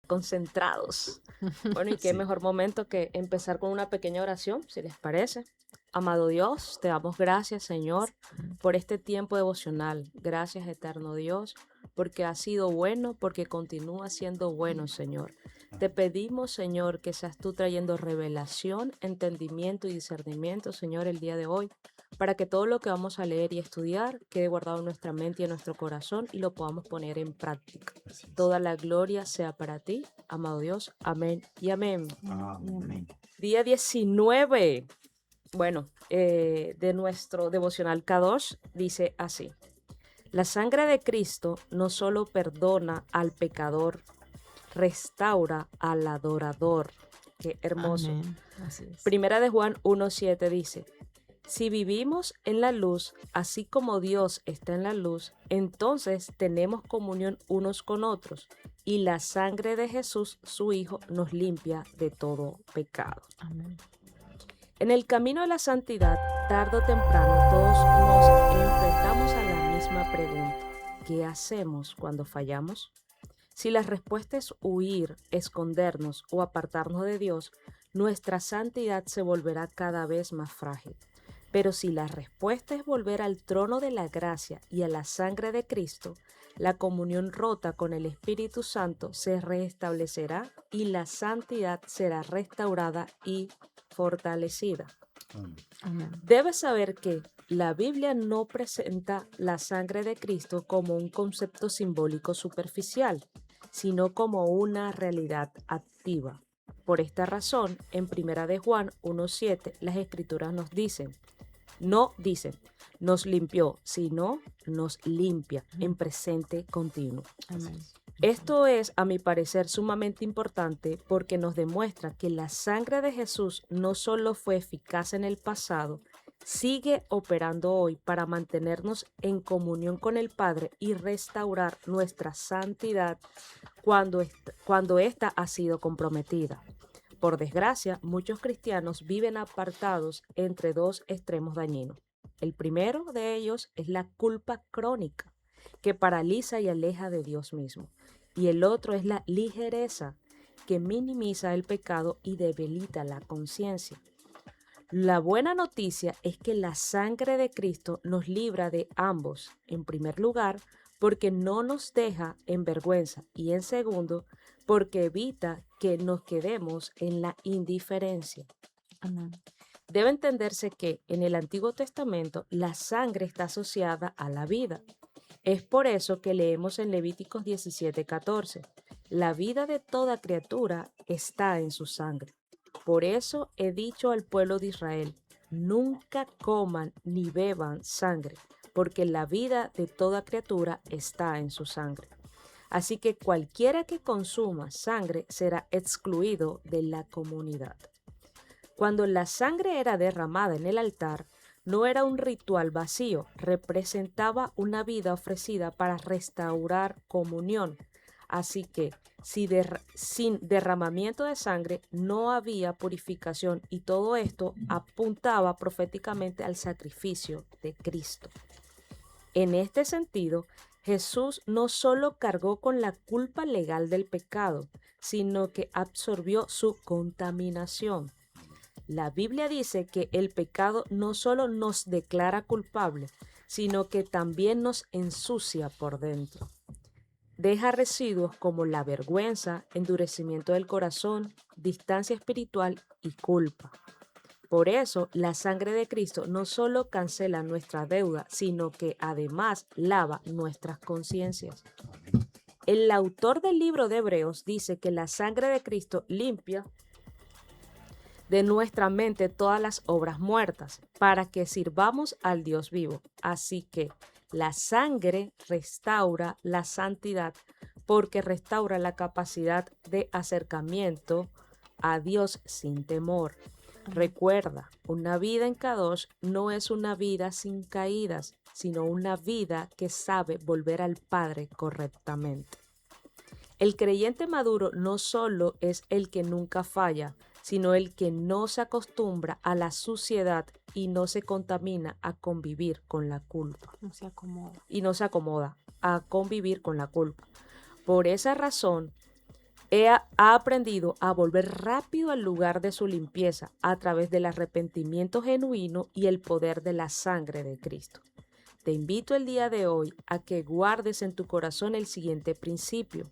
concentrados. Bueno, y qué Sí. mejor momento que empezar con una pequeña oración, si les parece. Amado Dios, te damos gracias, Señor, por este tiempo devocional. Gracias, eterno Dios, porque has sido bueno, porque continúa siendo bueno, Señor. Te pedimos, Señor, que seas tú trayendo revelación, entendimiento y discernimiento, Señor, el día de hoy, para que todo lo que vamos a leer y estudiar quede guardado en nuestra mente y en nuestro corazón y lo podamos poner en práctica. Así es. Toda la gloria sea para ti, amado Dios. Amén y amén. Amén y amén. Amén. Día 19. Bueno, de nuestro devocional Kadosh dice así. La sangre de Cristo no solo perdona al pecador, restaura al adorador. Qué hermoso. Amén. Así es. Primera de Juan 1:7 dice, si vivimos en la luz, así como Dios está en la luz, entonces tenemos comunión unos con otros, y la sangre de Jesús, su Hijo, nos limpia de todo pecado. Amén. En el camino de la santidad, tarde o temprano, todos nos enfrentamos a la misma pregunta. ¿Qué hacemos cuando fallamos? Si la respuesta es huir, escondernos o apartarnos de Dios, nuestra santidad se volverá cada vez más frágil. Pero si la respuesta es volver al trono de la gracia y a la sangre de Cristo, la comunión rota con el Espíritu Santo se restablecerá y la santidad será restaurada y fortalecida. Amén. Amén. Debes saber que la Biblia no presenta la sangre de Cristo como un concepto simbólico superficial, sino como una realidad activa. Por esta razón, en Primera de Juan 1:7, las Escrituras nos dicen, no dicen, nos limpió, sino nos limpia en presente continuo. Amén. Esto es, a mi parecer, sumamente importante porque nos demuestra que la sangre de Jesús no solo fue eficaz en el pasado, sigue operando hoy para mantenernos en comunión con el Padre y restaurar nuestra santidad cuando ésta ha sido comprometida. Por desgracia, muchos cristianos viven apartados entre dos extremos dañinos. El primero de ellos es la culpa crónica, que paraliza y aleja de Dios mismo. Y el otro es la ligereza, que minimiza el pecado y debilita la conciencia. La buena noticia es que la sangre de Cristo nos libra de ambos, en primer lugar, porque no nos deja en vergüenza y en segundo, porque evita que nos quedemos en la indiferencia. Amén. Debe entenderse que en el Antiguo Testamento la sangre está asociada a la vida. Es por eso que leemos en Levíticos 17:14, la vida de toda criatura está en su sangre. Por eso he dicho al pueblo de Israel, nunca coman ni beban sangre, porque la vida de toda criatura está en su sangre. Así que cualquiera que consuma sangre será excluido de la comunidad. Cuando la sangre era derramada en el altar, no era un ritual vacío, representaba una vida ofrecida para restaurar comunión. Así que sin derramamiento de sangre no había purificación y todo esto apuntaba proféticamente al sacrificio de Cristo. En este sentido, Jesús no solo cargó con la culpa legal del pecado, sino que absorbió su contaminación. La Biblia dice que el pecado no solo nos declara culpable, sino que también nos ensucia por dentro. Deja residuos como la vergüenza, endurecimiento del corazón, distancia espiritual y culpa. Por eso, la sangre de Cristo no solo cancela nuestra deuda, sino que además lava nuestras conciencias. El autor del libro de Hebreos dice que la sangre de Cristo limpia de nuestra mente todas las obras muertas, para que sirvamos al Dios vivo. Así que la sangre restaura la santidad porque restaura la capacidad de acercamiento a Dios sin temor. Recuerda, una vida en Kadosh no es una vida sin caídas, sino una vida que sabe volver al Padre correctamente. El creyente maduro no solo es el que nunca falla, sino el que no se acostumbra a la suciedad y no se contamina a convivir con la culpa. No se acomoda. Y no se acomoda a convivir con la culpa. Por esa razón, ha aprendido a volver rápido al lugar de su limpieza a través del arrepentimiento genuino y el poder de la sangre de Cristo. Te invito el día de hoy a que guardes en tu corazón el siguiente principio.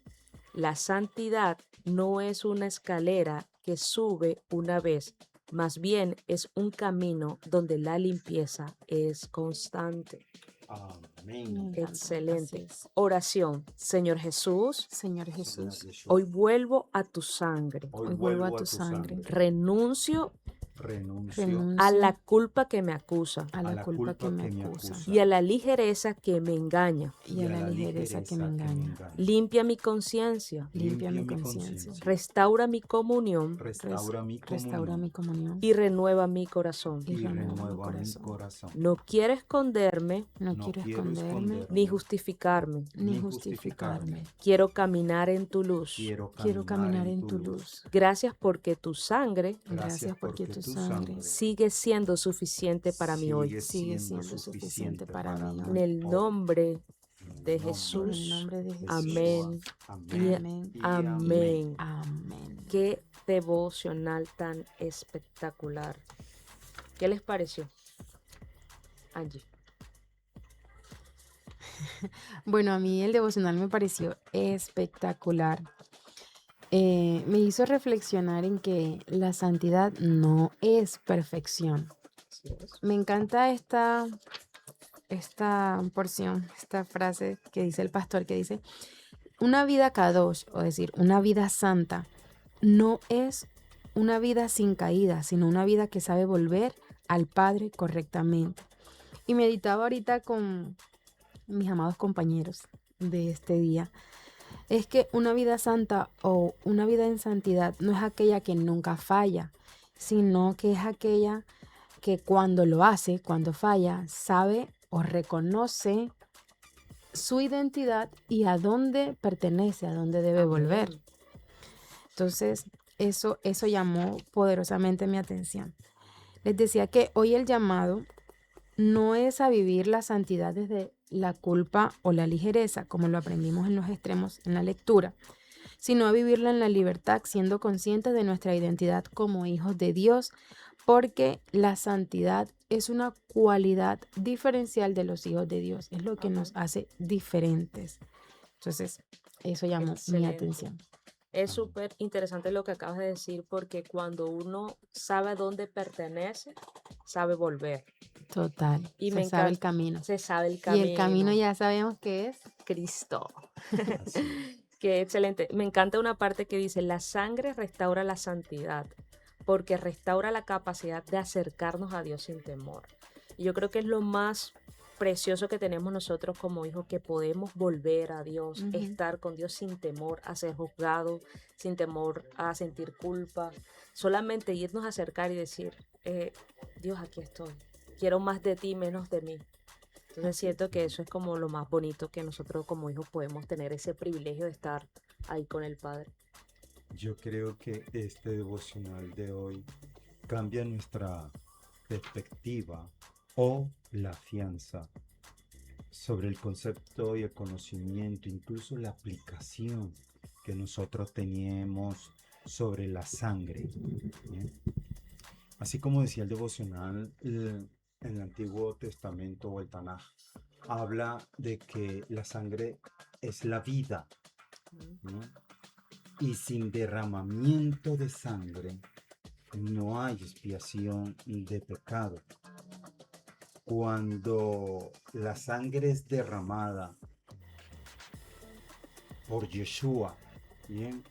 La santidad no es una escalera que sube una vez, más bien es un camino donde la limpieza es constante. Amén. Excelente. Así es. Oración. Señor Jesús, Señor Jesús, hoy vuelvo a tu sangre. hoy vuelvo a tu sangre. Renuncio Renuncio a la culpa que me acusa a la culpa que me acusa y a la ligereza que me engaña. y a la ligereza que me engaña. Limpia mi conciencia, Limpia mi conciencia. restaura mi comunión Restaura mi Restaura mi comunión y renueva mi corazón. y y renueva mi renueva mi corazón. corazón. No quiero esconderme No No quiero quiero esconderme esconderme. ni justificarme. ni ni justificarme. Quiero caminar en tu luz. Quiero caminar en tu luz. Gracias porque tu sangre Gracias porque tu sangre sigue siendo suficiente para mí hoy. sigue siendo suficiente para mí En hoy. el nombre de En el Jesús. nombre de Jesús. Amén. Y Amén. amén. Amén. Qué devocional tan espectacular. ¿Qué les pareció? Angie. Bueno, a mí el devocional me pareció espectacular. Me hizo reflexionar en que la santidad no es perfección. Así es. Me encanta esta porción, esta frase que dice el pastor, que dice, una vida kadosh, o decir, una vida santa, no es una vida sin caída, sino una vida que sabe volver al Padre correctamente. Y meditaba ahorita con mis amados compañeros de este día, es que una vida santa o una vida en santidad no es aquella que nunca falla, sino que es aquella que cuando lo hace, cuando falla, sabe o reconoce su identidad y a dónde pertenece, a dónde debe volver. Amén. Entonces, eso llamó poderosamente mi atención. Les decía que hoy el llamado no es a vivir la santidad desde la culpa o la ligereza, como lo aprendimos en los extremos en la lectura, sino a vivirla en la libertad, siendo conscientes de nuestra identidad como hijos de Dios, porque la santidad es una cualidad diferencial de los hijos de Dios, es lo que nos hace diferentes. Entonces, eso llamó mi Excelente. atención. Es súper interesante lo que acabas de decir porque cuando uno sabe a dónde pertenece, sabe volver. Total. Y Se me sabe el encanta. camino. Se sabe el Y camino. el camino ya sabemos que es Cristo. Así es. Qué excelente. Me encanta una parte que dice, la sangre restaura la santidad, porque restaura la capacidad de acercarnos a Dios sin temor. Y yo creo que es lo más precioso que tenemos nosotros como hijos, que podemos volver a Dios, Ujú. estar con Dios sin temor a ser juzgado, sin temor a sentir culpa, solamente irnos a acercar y decir, Dios, aquí estoy, quiero más de ti, menos de mí. Entonces siento que eso es como lo más bonito que nosotros como hijos podemos tener, ese privilegio de estar ahí con el Padre. Yo creo que este devocional de hoy cambia nuestra perspectiva o la fianza sobre el concepto y el conocimiento, incluso la aplicación que nosotros teníamos sobre la sangre. ¿Bien? Así como decía el devocional, en el Antiguo Testamento o el Tanaj, habla de que la sangre es la vida, ¿no? Y sin derramamiento de sangre no hay expiación de pecado. Cuando la sangre es derramada por Yeshua, ¿bien?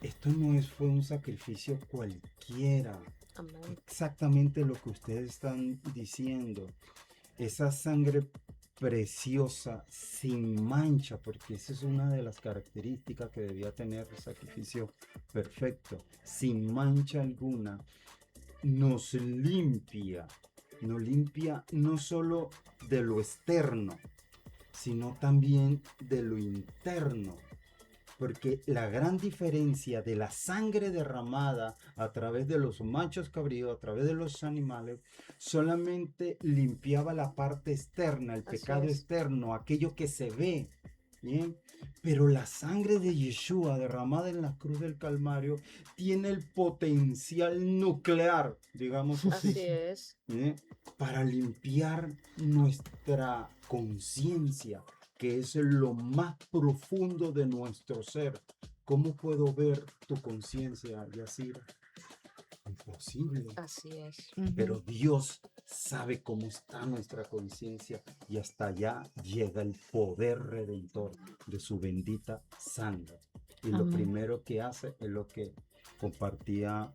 Esto no fue un sacrificio cualquiera. Amén. Exactamente lo que ustedes están diciendo. Esa sangre preciosa, sin mancha, porque esa es una de las características que debía tener el sacrificio perfecto, sin mancha alguna, nos limpia no solo de lo externo, sino también de lo interno. Porque la gran diferencia de la sangre derramada a través de los machos cabríos, a través de los animales, solamente limpiaba la parte externa, el Así pecado es. externo, aquello que se ve, Bien, pero la sangre de Yeshua derramada en la cruz del Calvario tiene el potencial nuclear, digamos así, Así es. ¿eh? Para limpiar nuestra conciencia, que es lo más profundo de nuestro ser. ¿Cómo puedo ver tu conciencia, Yacira? Imposible. Así es. Pero Dios sabe cómo está nuestra conciencia y hasta allá llega el poder redentor de su bendita sangre. Y lo Amén. primero que hace es lo que compartía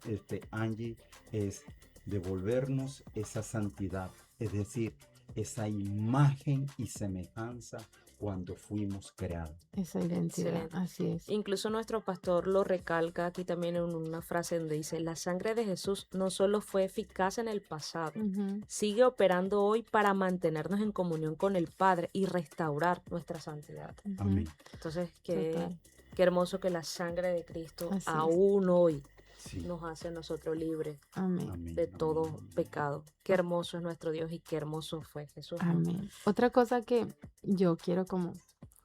Angie, es devolvernos esa santidad, es decir, esa imagen y semejanza cuando fuimos creados. Esa identidad, Excelente. así es. Incluso nuestro pastor lo recalca aquí también en una frase donde dice, la sangre de Jesús no solo fue eficaz en el pasado, Ujú. sigue operando hoy para mantenernos en comunión con el Padre y restaurar nuestra santidad. Ujú. Amén. Entonces, Total. qué hermoso que la sangre de Cristo Así es. aún hoy Sí. nos hace a nosotros libres Amén. Amén, de amén, todo amén. pecado. Qué hermoso es nuestro Dios y qué hermoso fue Jesús, ¿no? Amén. Otra cosa que yo quiero como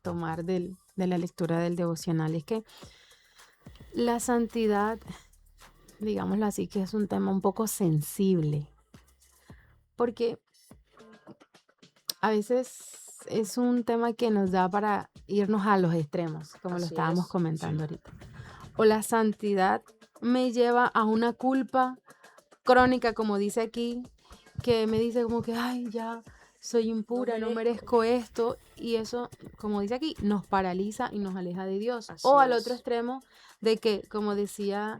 tomar de la lectura del devocional es que la santidad, digámoslo así, que es un tema un poco sensible, porque a veces es un tema que nos da para irnos a los extremos, como lo Así estábamos es. comentando ahorita. O la santidad me lleva a una culpa crónica, como dice aquí, que me dice como que, ay, ya soy impura, no merezco esto. Y eso, como dice aquí, nos paraliza y nos aleja de Dios. Así O al otro es. extremo de que, como decía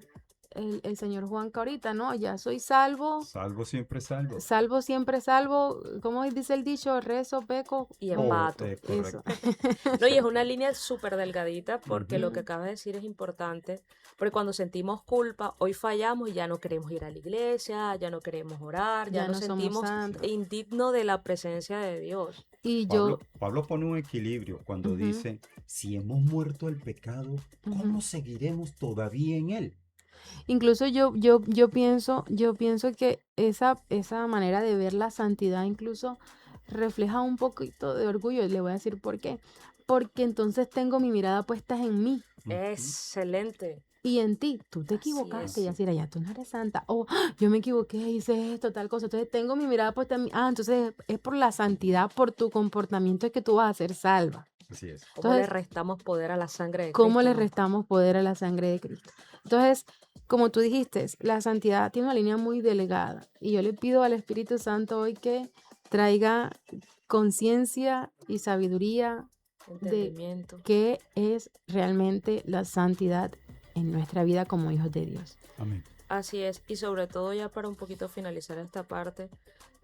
el señor Juanca ahorita, ¿no? Ya soy salvo, Salvo siempre salvo. salvo siempre salvo. ¿Cómo dice el dicho? Rezo, peco. Y ¿no? empato. Eso. Correcto. No, y es una línea súper delgadita porque lo que Ujú. acabas de decir es importante, porque cuando sentimos culpa, hoy fallamos y ya no queremos ir a la iglesia, ya no queremos orar, ya Ya nos no somos sentimos santos. indignos de la presencia de Dios. Y yo, Pablo pone un equilibrio cuando Ujú. dice, si hemos muerto al pecado, ¿cómo Ujú. seguiremos todavía en él? incluso yo pienso que esa manera de ver la santidad incluso refleja un poquito de orgullo. Le voy a decir por qué. Porque entonces tengo mi mirada puesta en mí Ujú. Excelente. y en ti. Tú te Así equivocaste, es. Yacira, ya tú no eres santa. O yo me equivoqué, hice esto, tal cosa. Entonces tengo mi mirada puesta en mí. Ah, entonces es por la santidad, por tu comportamiento es que tú vas a ser salva. Así es. ¿Cómo le Entonces, restamos poder a la sangre de ¿cómo Cristo, le no? restamos poder a la sangre de Cristo? Entonces, como tú dijiste, la santidad tiene una línea muy delgada y yo le pido al Espíritu Santo hoy que traiga conciencia y sabiduría de Entendimiento. qué es realmente la santidad en nuestra vida como hijos de Dios. Amén. Así es. Y sobre todo ya para un poquito finalizar esta parte,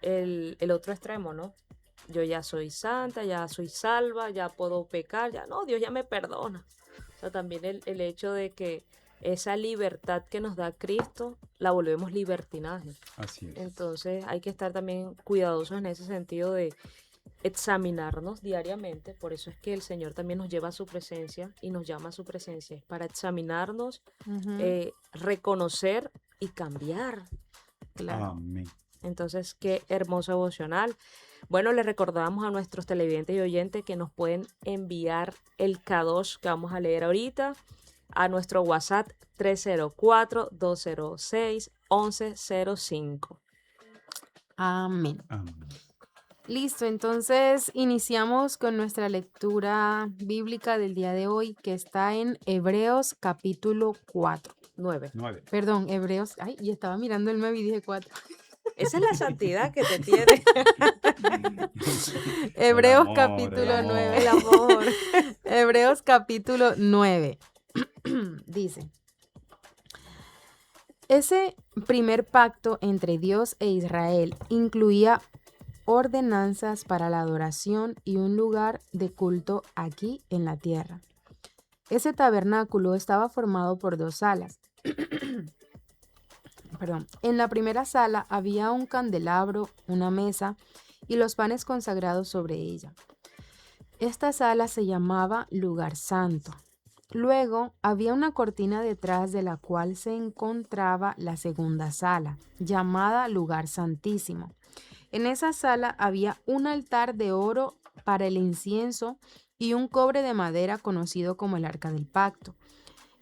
el otro extremo, ¿no? Yo ya soy santa, ya soy salva, ya puedo pecar, ya no, Dios ya me perdona. O sea, también el hecho de que esa libertad que nos da Cristo la volvemos libertinaje. Así es. Entonces hay que estar también cuidadosos en ese sentido de examinarnos diariamente. Por eso es que el Señor también nos lleva a su presencia y nos llama a su presencia. Es para examinarnos, Ujú, reconocer y cambiar. claro. Amén. Entonces, qué hermoso devocional. Bueno, les recordamos a nuestros televidentes y oyentes que nos pueden enviar el K2 que vamos a leer ahorita a nuestro WhatsApp 304-206-1105. Amén. Amén. Listo, entonces iniciamos con nuestra lectura bíblica del día de hoy, que está en Hebreos capítulo 4. 9. 9. Perdón, Hebreos, ay, y estaba mirando el 9 y dije 4. Esa es la santidad que te tiene Hebreos amor, capítulo el 9. el amor. Hebreos capítulo 9. Dice, ese primer pacto entre Dios e Israel incluía ordenanzas para la adoración y un lugar de culto aquí en la tierra. Ese tabernáculo estaba formado por 2 salas. Perdón. En la primera sala había un candelabro, una mesa y los panes consagrados sobre ella. Esta sala se llamaba Lugar Santo. Luego había una cortina detrás de la cual se encontraba la segunda sala, llamada Lugar Santísimo. En esa sala había un altar de oro para el incienso y un cobre de madera conocido como el arca del pacto,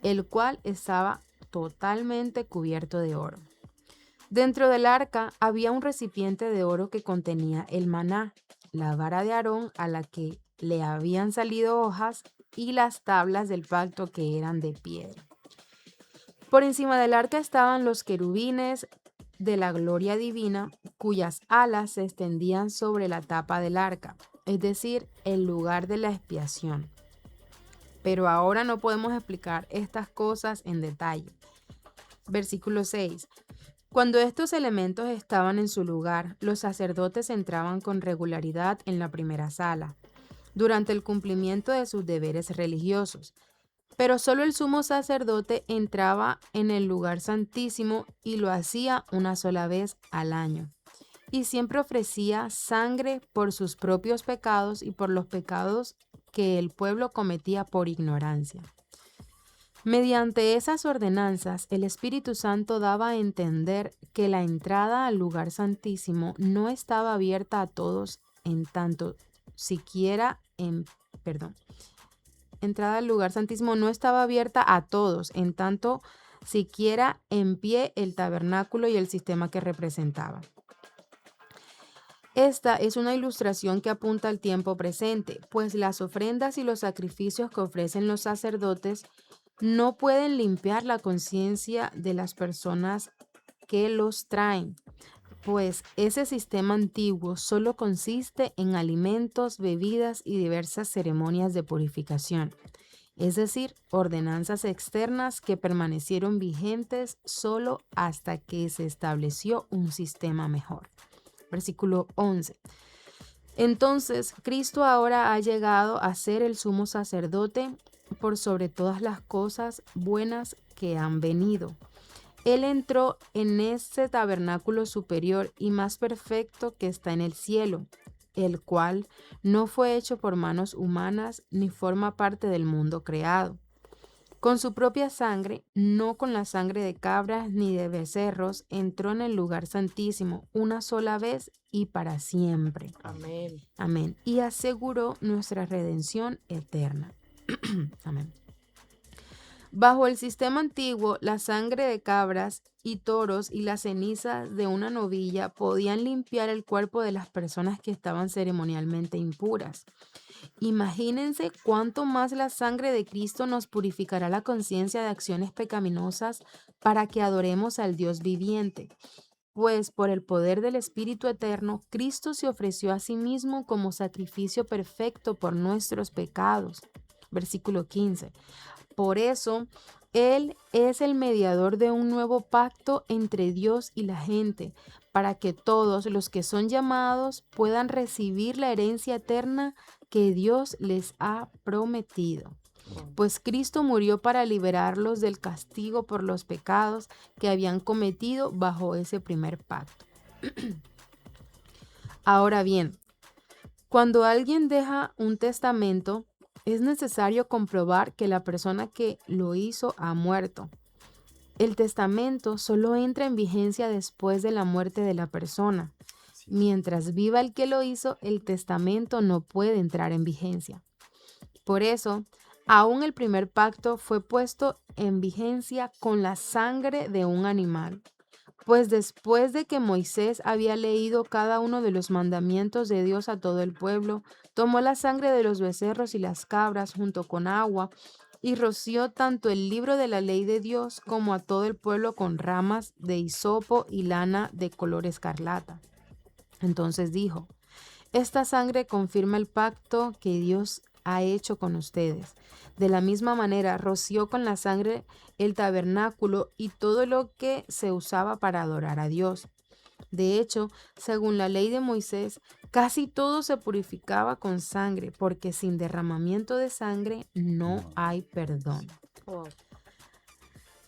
el cual estaba totalmente cubierto de oro. Dentro del arca había un recipiente de oro que contenía el maná, la vara de Aarón a la que le habían salido hojas y las tablas del pacto que eran de piedra. Por encima del arca estaban los querubines de la gloria divina, cuyas alas se extendían sobre la tapa del arca, es decir, el lugar de la expiación. Pero ahora no podemos explicar estas cosas en detalle. Versículo 6. Cuando estos elementos estaban en su lugar, los sacerdotes entraban con regularidad en la primera sala, durante el cumplimiento de sus deberes religiosos. Pero solo el sumo sacerdote entraba en el lugar santísimo y lo hacía una sola vez al año. Y siempre ofrecía sangre por sus propios pecados y por los pecados que el pueblo cometía por ignorancia. Mediante esas ordenanzas, el Espíritu Santo daba a entender que la entrada al lugar santísimo no estaba abierta a todos entrada al lugar santísimo no estaba abierta a todos, en tanto siquiera en pie el tabernáculo y el sistema que representaba. Esta es una ilustración que apunta al tiempo presente, pues las ofrendas y los sacrificios que ofrecen los sacerdotes no pueden limpiar la conciencia de las personas que los traen, pues ese sistema antiguo solo consiste en alimentos, bebidas y diversas ceremonias de purificación, es decir, ordenanzas externas que permanecieron vigentes solo hasta que se estableció un sistema mejor. Versículo 11. Entonces, Cristo ahora ha llegado a ser el sumo sacerdote por sobre todas las cosas buenas que han venido. Él entró en ese tabernáculo superior y más perfecto que está en el cielo, el cual no fue hecho por manos humanas ni forma parte del mundo creado. Con su propia sangre, no con la sangre de cabras ni de becerros, entró en el lugar santísimo una sola vez y para siempre. Amén. Amén. Y aseguró nuestra redención eterna. Amén. Bajo el sistema antiguo, la sangre de cabras y toros y las cenizas de una novilla podían limpiar el cuerpo de las personas que estaban ceremonialmente impuras. Imagínense cuánto más la sangre de Cristo nos purificará la conciencia de acciones pecaminosas para que adoremos al Dios viviente. Pues por el poder del Espíritu Eterno, Cristo se ofreció a sí mismo como sacrificio perfecto por nuestros pecados. Versículo 15. Por eso, Él es el mediador de un nuevo pacto entre Dios y la gente, para que todos los que son llamados puedan recibir la herencia eterna que Dios les ha prometido. Pues Cristo murió para liberarlos del castigo por los pecados que habían cometido bajo ese primer pacto. Ahora bien, cuando alguien deja un testamento, es necesario comprobar que la persona que lo hizo ha muerto. El testamento solo entra en vigencia después de la muerte de la persona. Mientras viva el que lo hizo, el testamento no puede entrar en vigencia. Por eso, aún el primer pacto fue puesto en vigencia con la sangre de un animal. Pues después de que Moisés había leído cada uno de los mandamientos de Dios a todo el pueblo, tomó la sangre de los becerros y las cabras junto con agua y roció tanto el libro de la ley de Dios como a todo el pueblo con ramas de hisopo y lana de color escarlata. Entonces dijo: esta sangre confirma el pacto que Dios ha hecho con ustedes. De la misma manera, roció con la sangre el tabernáculo y todo lo que se usaba para adorar a Dios. De hecho, según la ley de Moisés, casi todo se purificaba con sangre, porque sin derramamiento de sangre no hay perdón. Wow.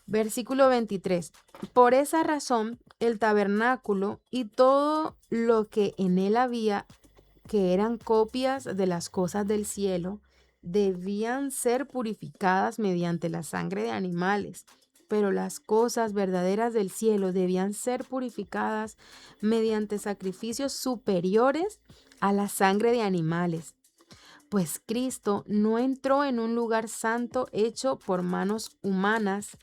Versículo 23. Por esa razón, el tabernáculo y todo lo que en él había, que eran copias de las cosas del cielo, debían ser purificadas mediante la sangre de animales, pero las cosas verdaderas del cielo debían ser purificadas mediante sacrificios superiores a la sangre de animales. Pues Cristo no entró en un lugar santo hecho por manos humanas,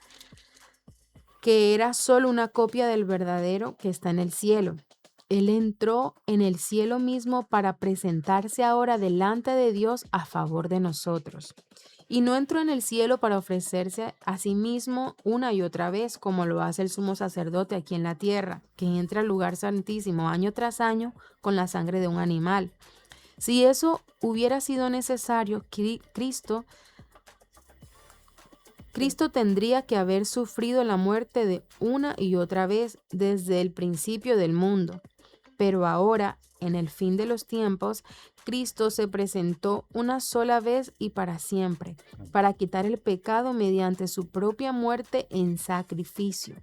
que era solo una copia del verdadero que está en el cielo. Él entró en el cielo mismo para presentarse ahora delante de Dios a favor de nosotros. Y no entró en el cielo para ofrecerse a sí mismo una y otra vez, como lo hace el sumo sacerdote aquí en la tierra, que entra al lugar santísimo año tras año con la sangre de un animal. Si eso hubiera sido necesario, Cristo tendría que haber sufrido la muerte de una y otra vez desde el principio del mundo. Pero ahora, en el fin de los tiempos, Cristo se presentó una sola vez y para siempre, para quitar el pecado mediante su propia muerte en sacrificio.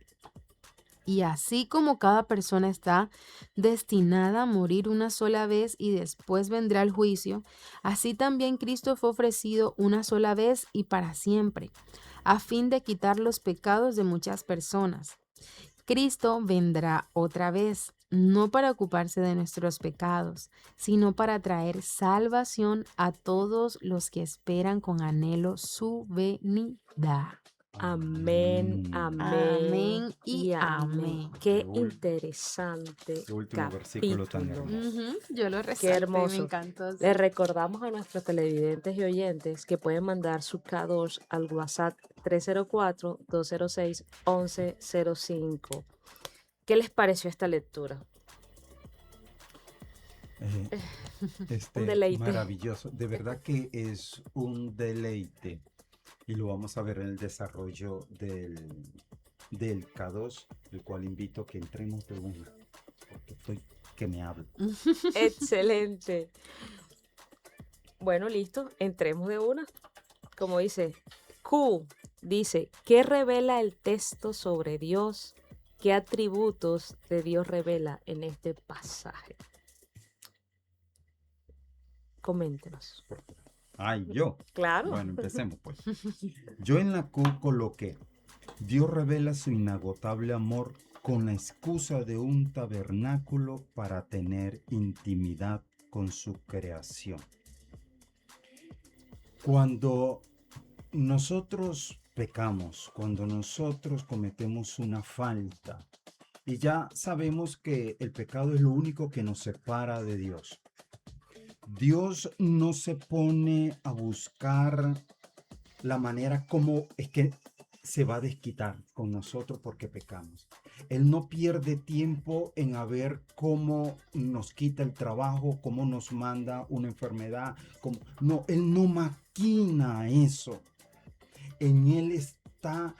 Y así como cada persona está destinada a morir una sola vez y después vendrá el juicio, así también Cristo fue ofrecido una sola vez y para siempre, a fin de quitar los pecados de muchas personas. Cristo vendrá otra vez, no para ocuparse de nuestros pecados, sino para traer salvación a todos los que esperan con anhelo su venida. Amén, amén Amén y y amén. amén. Qué Qué interesante Qué último versículo tan capítulo. hermoso. Yo lo Qué resalté, me hermoso. encantó. Les Sí. recordamos a nuestros televidentes y oyentes que pueden mandar su K2 al WhatsApp 304-206-1105. ¿Qué les pareció esta lectura? Eh, Un deleite. Maravilloso. De verdad que es un deleite. Y lo vamos a ver en el desarrollo del K2, el cual invito a que entremos de una, porque estoy que me hablo. Excelente. Bueno, listo. Entremos de una. Como dice, Q dice, ¿qué revela el texto sobre Dios? ¿Qué atributos de Dios revela en este pasaje? Coméntenos. Ay, yo. Claro. Bueno, empecemos pues. Yo en la Q coloqué, Dios revela su inagotable amor con la excusa de un tabernáculo para tener intimidad con su creación. Cuando nosotros pecamos, cuando nosotros cometemos una falta, y ya sabemos que el pecado es lo único que nos separa de Dios. Dios no se pone a buscar la manera como es que se va a desquitar con nosotros porque pecamos. Él no pierde tiempo en a ver cómo nos quita el trabajo, cómo nos manda una enfermedad. No, Él no maquina eso. En Él está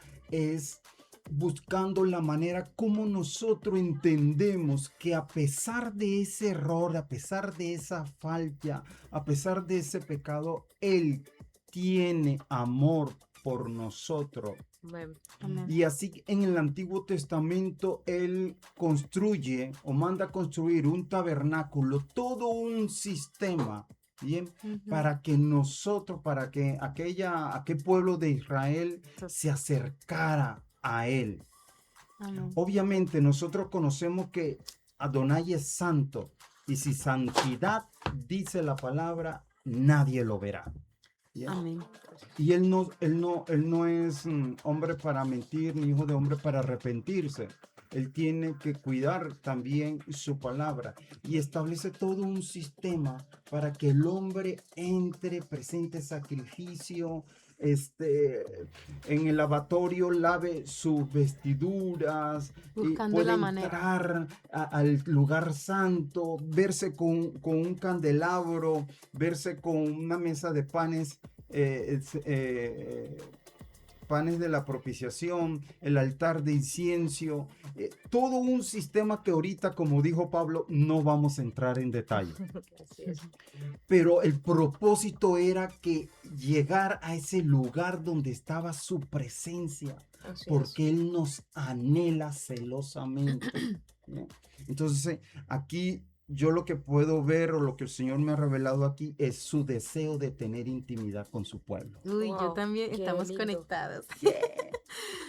buscando la manera como nosotros entendemos que a pesar de ese error, a pesar de esa falla, a pesar de ese pecado, Él tiene amor por nosotros. Amén. Amén. Y así en el Antiguo Testamento Él construye o manda construir un tabernáculo, todo un sistema, ¿bien? Para que nosotros, para que aquel pueblo de Israel se acercara a Él. Amén. Obviamente nosotros conocemos que Adonai es santo y si santidad dice la palabra, nadie lo verá. ¿Bien? Amén. Y él no es hombre para mentir, ni hijo de hombre para arrepentirse. Él tiene que cuidar también su palabra y establece todo un sistema para que el hombre entre, presente sacrificio, en el lavatorio lave sus vestiduras, y Buscando puede la manera. entrar al lugar santo, verse con un candelabro, verse con una mesa de panes, panes de la propiciación, el altar de incienso, todo un sistema que ahorita, como dijo Pablo, no vamos a entrar en detalle. Así es. Pero el propósito era que llegar a ese lugar donde estaba su presencia, Así porque Él nos anhela celosamente. ¿No? Entonces, aquí yo lo que puedo ver o lo que el Señor me ha revelado aquí es su deseo de tener intimidad con su pueblo. Uy, yo Wow, también, qué estamos lindo. conectados.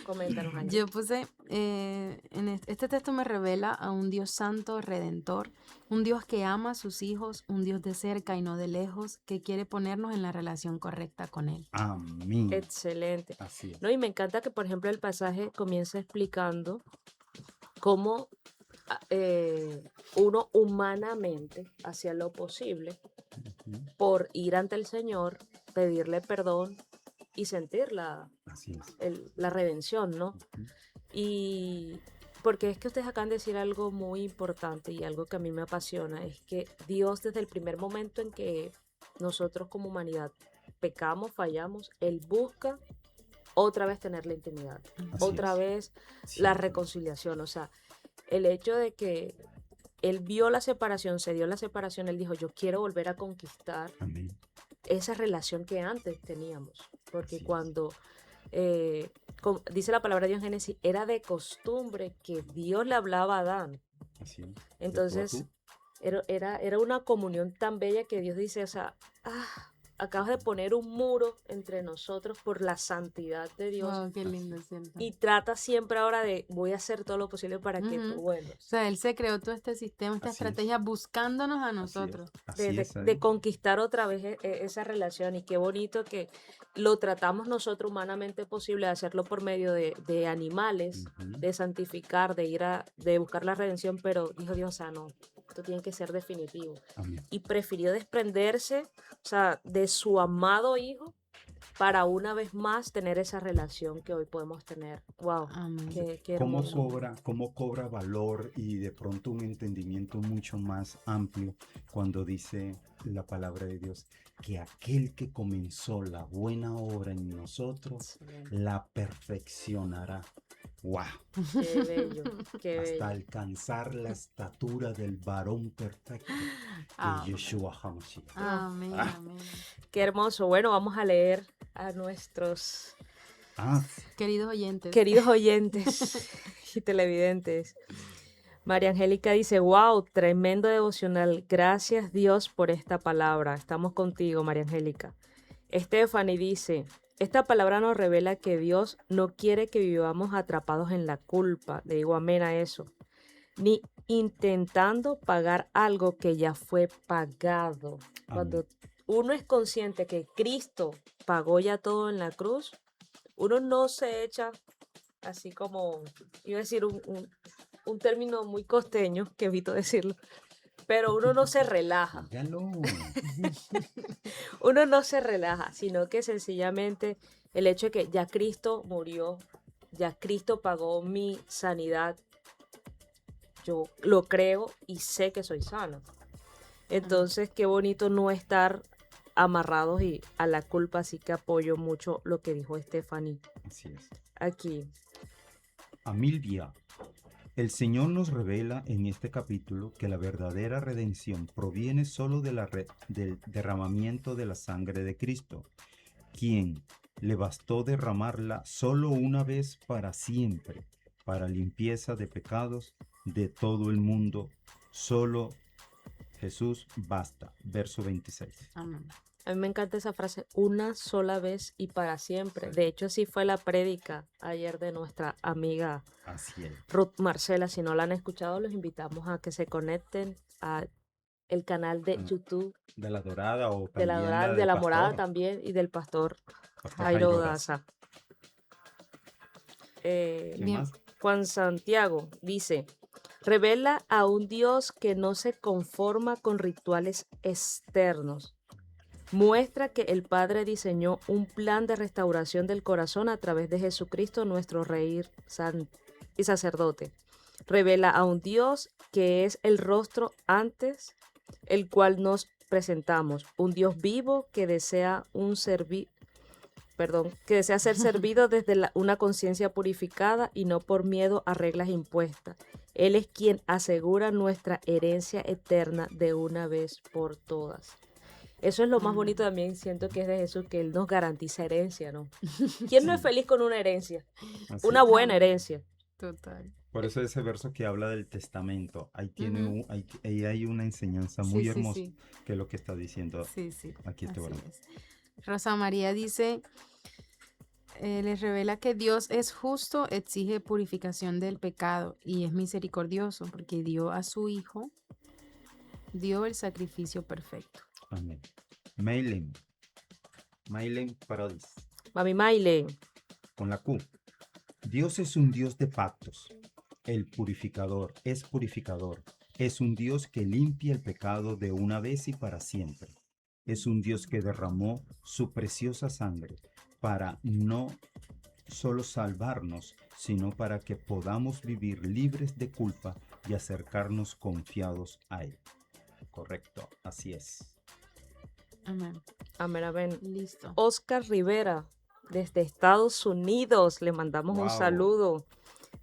Coméntanos, Angie. Yo puse, en este texto me revela a un Dios santo, redentor, un Dios que ama a sus hijos, un Dios de cerca y no de lejos, que quiere ponernos en la relación correcta con Él. Amén. Excelente. Así es. No, y me encanta que, por ejemplo, el pasaje comienza explicando cómo uno humanamente hacía lo posible Ujú. por ir ante el Señor, pedirle perdón y sentir Así es. la redención, ¿no? Ujú. Y porque es que ustedes acaban de decir algo muy importante y algo que a mí me apasiona, es que Dios desde el primer momento en que nosotros como humanidad pecamos, fallamos, Él busca otra vez tener la intimidad, Así otra es. vez la Siempre. reconciliación, o sea, el hecho de que Él vio la separación, se dio la separación, Él dijo, yo quiero volver a conquistar Amén. esa relación que antes teníamos, porque Así es. cuando dice la palabra de Dios en Génesis, era de costumbre que Dios le hablaba a Adán. Así es. De tú a Entonces, tú. era una comunión tan bella que Dios dice, o sea, acabas de poner un muro entre nosotros por la santidad de Dios Wow, qué Así lindo, es. ¿cierto? y trata siempre ahora de, voy a hacer todo lo posible para que tú Ujú. O vuelvas. sea, Él se creó todo este sistema, esta Así es. estrategia buscándonos a Así es. nosotros. Así es. De conquistar otra vez esa relación y qué bonito que lo tratamos nosotros humanamente posible de hacerlo por medio de animales, Ujú. de santificar, de buscar la redención, pero dijo Dios, o sea, no, esto tiene que ser definitivo. Amén. Y prefirió desprenderse, o sea, de su amado hijo para una vez más tener esa relación que hoy podemos tener. Wow, Amén. qué ¿Cómo hermoso. cobra valor y de pronto un entendimiento mucho más amplio cuando dice la palabra de Dios que aquel que comenzó la buena obra en nosotros Excelente. la perfeccionará? ¡Wow! Qué bello, qué Hasta bello. alcanzar la estatura del varón perfecto que es Amén. Yeshua HaMashiach. Amén, Ah. amén. Qué hermoso. Bueno, vamos a leer a nuestros Ah, Queridos oyentes. queridos oyentes y televidentes. María Angélica dice, wow, tremendo devocional. Gracias Dios por esta palabra. Estamos contigo, María Angélica. Stephanie dice, esta palabra nos revela que Dios no quiere que vivamos atrapados en la culpa. Le digo amén a eso. Ni intentando pagar algo que ya fue pagado. amén. Cuando uno es consciente que Cristo pagó ya todo en la cruz, uno no se echa así como, iba a decir un término muy costeño, que evito decirlo, pero uno no se relaja, Dígalo. uno no se relaja, sino que sencillamente el hecho de que ya Cristo murió, ya Cristo pagó mi sanidad, yo lo creo y sé que soy sano. Entonces, qué bonito no estar amarrados y a la culpa, así que apoyo mucho lo que dijo Stephanie Así es. aquí. Amilvia. El Señor nos revela en este capítulo que la verdadera redención proviene solo del derramamiento de la sangre de Cristo, quien le bastó derramarla solo una vez para siempre, para limpieza de pecados de todo el mundo. Solo Jesús basta. Verso 26. Amén. A mí me encanta esa frase, una sola vez y para siempre. De hecho, así fue la prédica ayer de nuestra amiga Así es. Ruth Marcela. Si no la han escuchado, los invitamos a que se conecten a el canal de YouTube De la Dorada o de la también Dorada, la de del la Morada pastor. también y del pastor Pastor Jairo Jairo Daza. Daza. ¿Qué Bien. más? Juan Santiago dice, revela a un Dios que no se conforma con rituales externos. Muestra que el Padre diseñó un plan de restauración del corazón a través de Jesucristo, nuestro Rey y sacerdote. Revela a un Dios que es el rostro antes el cual nos presentamos, un Dios vivo que desea que desea ser servido desde una conciencia purificada y no por miedo a reglas impuestas. Él es quien asegura nuestra herencia eterna de una vez por todas. Eso es lo más bonito también, siento que es de Jesús, que Él nos garantiza herencia, ¿no? ¿Quién no es Sí. feliz con una herencia? Así Una es. buena herencia. Total. Por eso ese verso que habla del testamento, ahí tiene Ujú. ahí hay una enseñanza Sí, muy sí, hermosa sí. que es lo que está diciendo Sí, sí. aquí este Así varón. es. Rosa María dice, les revela que Dios es justo, exige purificación del pecado y es misericordioso porque dio a su Hijo, dio el sacrificio perfecto. Amén. Mailen Paradis, Mami Maile, con la Q. Dios es un Dios de pactos. El purificador es purificador. Es un Dios que limpia el pecado de una vez y para siempre. Es un Dios que derramó su preciosa sangre para no solo salvarnos, sino para que podamos vivir libres de culpa y acercarnos confiados a Él. Correcto, así es. Amén. amén, amén. Listo. Oscar Rivera, desde Estados Unidos, le mandamos un Wow. saludo.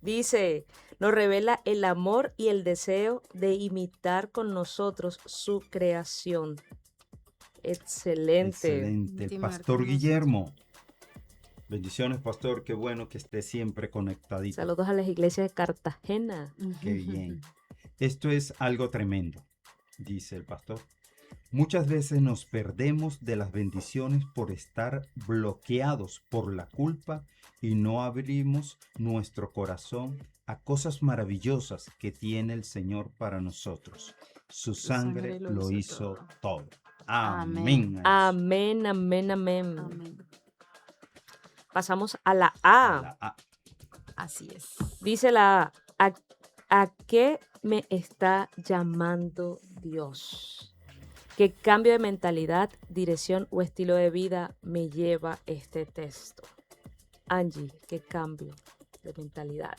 Dice, nos revela el amor y el deseo de imitar con nosotros su creación. Excelente. Excelente. El Intimar pastor con nosotros. Guillermo. Bendiciones, pastor. Qué bueno que esté siempre conectadito. Saludos a las iglesias de Cartagena. Qué bien. Esto es algo tremendo, dice el pastor. Muchas veces nos perdemos de las bendiciones por estar bloqueados por la culpa y no abrimos nuestro corazón a cosas maravillosas que tiene el Señor para nosotros. Su sangre lo hizo todo. Amén. Amén, amén, amén. Amén. Pasamos a la A A. la A. Así es. Dice la A, ¿a qué me está llamando Dios? ¿Qué cambio de mentalidad, dirección o estilo de vida me lleva este texto? Angie, ¿qué cambio de mentalidad?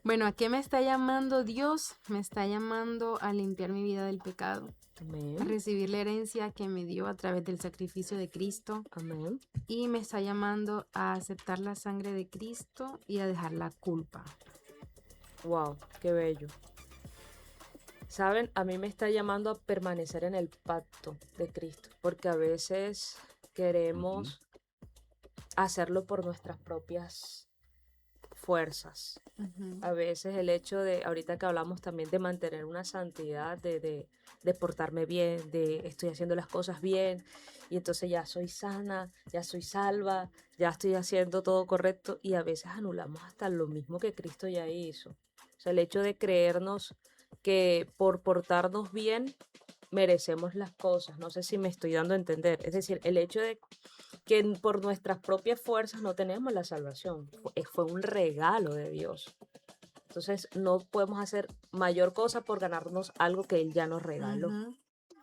Bueno, ¿a qué me está llamando Dios? Me está llamando a limpiar mi vida del pecado, a Amén, recibir la herencia que me dio a través del sacrificio de Cristo amén. y me está llamando a aceptar la sangre de Cristo y a dejar la culpa. Wow, qué bello. Saben, a mí me está llamando a permanecer en el pacto de Cristo, porque a veces queremos hacerlo por nuestras propias fuerzas. A veces el hecho de, ahorita que hablamos también de mantener una santidad, de portarme bien, de estoy haciendo las cosas bien, y entonces ya soy sana, ya soy salva, ya estoy haciendo todo correcto, y a veces anulamos hasta lo mismo que Cristo ya hizo. O sea, el hecho de creernos que por portarnos bien merecemos las cosas. No sé si me estoy dando a entender. Es decir, el hecho de que por nuestras propias fuerzas no tenemos la salvación. Fue un regalo de Dios. Entonces no podemos hacer mayor cosa por ganarnos algo que Él ya nos regaló.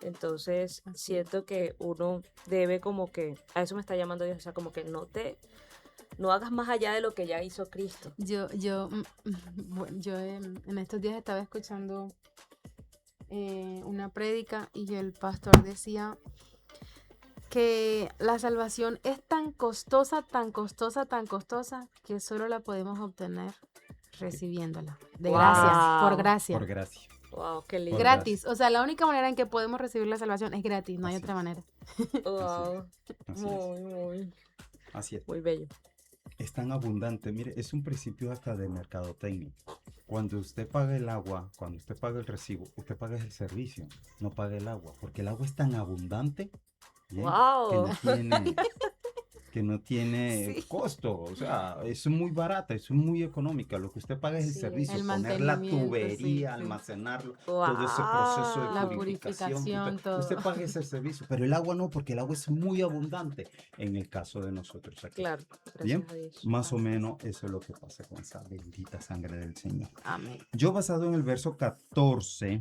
Entonces Así es. siento que uno debe como que, a eso me está llamando Dios, o sea, como que no hagas más allá de lo que ya hizo Cristo. Yo en estos días estaba escuchando una prédica y el pastor decía que la salvación es tan costosa, tan costosa, tan costosa que solo la podemos obtener recibiéndola. De gracia, por Wow. gracia. Por gracia. Wow, qué lindo. Por Gratis. O sea, la única manera en que podemos recibir la salvación es gratis, no hay Así otra es. manera. Wow. Así es. Así es. Muy bello. Es tan abundante. Mire, es un principio hasta de mercadotecnia. Cuando usted paga el agua, cuando usted paga el recibo, usted paga el servicio, no paga el agua, porque el agua es tan abundante, ¿bien? Wow. que no tiene Sí. costo, o sea, es muy barata, es muy económica. Lo que usted paga es el Sí, servicio, el poner la mantenimiento, tubería, sí, sí. almacenarlo, todo ese proceso de La purificación. purificación, todo. Usted paga ese servicio, pero el agua no, porque el agua es muy abundante en el caso de nosotros aquí. Claro, gracias Bien, a Dios. más o menos eso es lo que pasa con esa bendita sangre del Señor. Amén. Yo basado en el verso 14,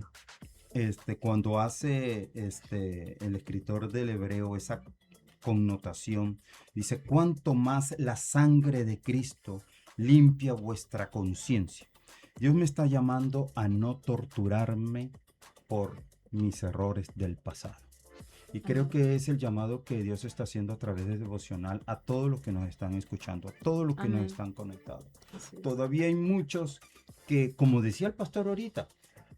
cuando hace el escritor del hebreo esa connotación, dice, cuanto más la sangre de Cristo limpia vuestra conciencia. Dios me está llamando a no torturarme por mis errores del pasado. Y creo que es el llamado que Dios está haciendo a través de Devocional a todos los que nos están escuchando, a todos los que nos Amén. están conectados. Así es. Todavía hay muchos que, como decía el pastor ahorita,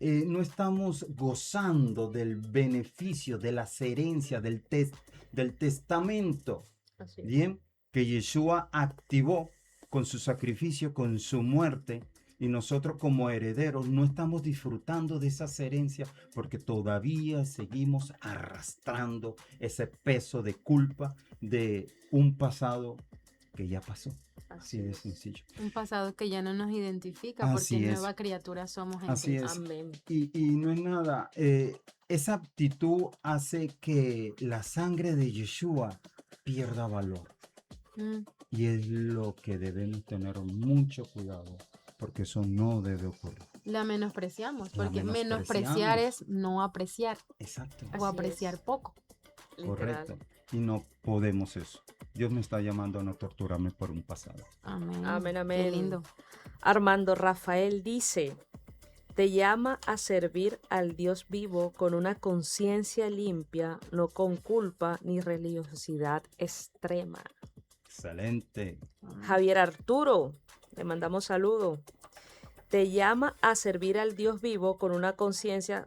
no estamos gozando del beneficio, de las herencias, del testamento, Así es. bien, que Yeshua activó con su sacrificio, con su muerte, Y nosotros como herederos no estamos disfrutando de esas herencias porque todavía seguimos arrastrando ese peso de culpa de un pasado que ya pasó. Así Así de es. sencillo. Un pasado que ya no nos identifica porque Así es. nueva criatura somos en Así Cristo. es. Amén. Y no es nada. Esa actitud hace que la sangre de Yeshua pierda valor. Mm, Y es lo que debemos tener mucho cuidado, porque eso no debe ocurrir. La menospreciamos, La porque menospreciamos. menospreciar es no apreciar Exacto, o Así apreciar es. poco. Literal. correcto. Y no podemos eso. Dios me está llamando a no torturarme por un pasado. Amén. Amén, Qué amén. lindo. Armando Rafael dice, te llama a servir al Dios vivo con una conciencia limpia, no con culpa ni religiosidad extrema. Excelente. Javier Arturo, le mandamos saludo. Te llama a servir al Dios vivo con una conciencia.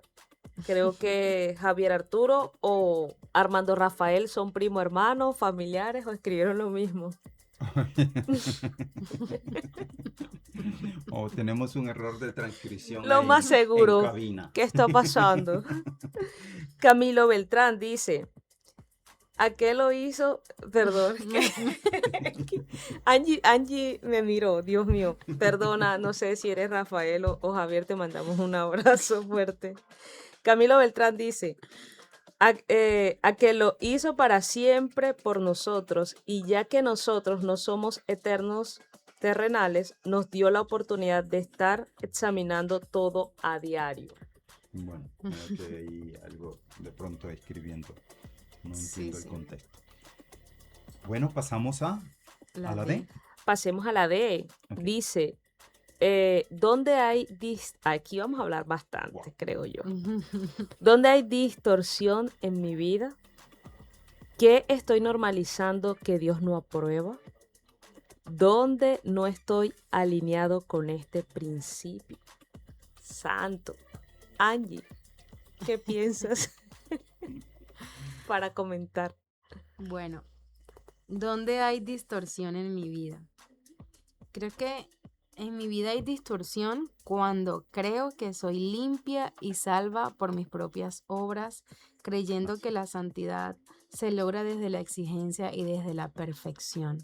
Creo que Javier Arturo o Armando Rafael son primo hermanos, familiares o escribieron lo mismo. O tenemos un error de transcripción Lo ahí más en seguro. cabina. ¿Qué está pasando? Camilo Beltrán dice, ¿a qué lo hizo? Perdón. Angie me miró, Dios mío. Perdona, no sé si eres Rafael o Javier, te mandamos un abrazo fuerte. Camilo Beltrán dice, a que lo hizo para siempre por nosotros, y ya que nosotros no somos eternos terrenales, nos dio la oportunidad de estar examinando todo a diario. Bueno, me quedé ahí algo de pronto escribiendo. No Sí, entiendo el sí. contexto. Bueno, pasamos a la D. Pasemos a la D. Ok. Dice, ¿dónde hay aquí vamos a hablar bastante, Wow. creo yo. ¿Dónde hay distorsión en mi vida? ¿Qué estoy normalizando que Dios no aprueba? ¿Dónde no estoy alineado con este principio? Santo. Angie, ¿qué piensas para comentar? Bueno, ¿dónde hay distorsión en mi vida? Creo que en mi vida hay distorsión cuando creo que soy limpia y salva por mis propias obras, creyendo que la santidad se logra desde la exigencia y desde la perfección.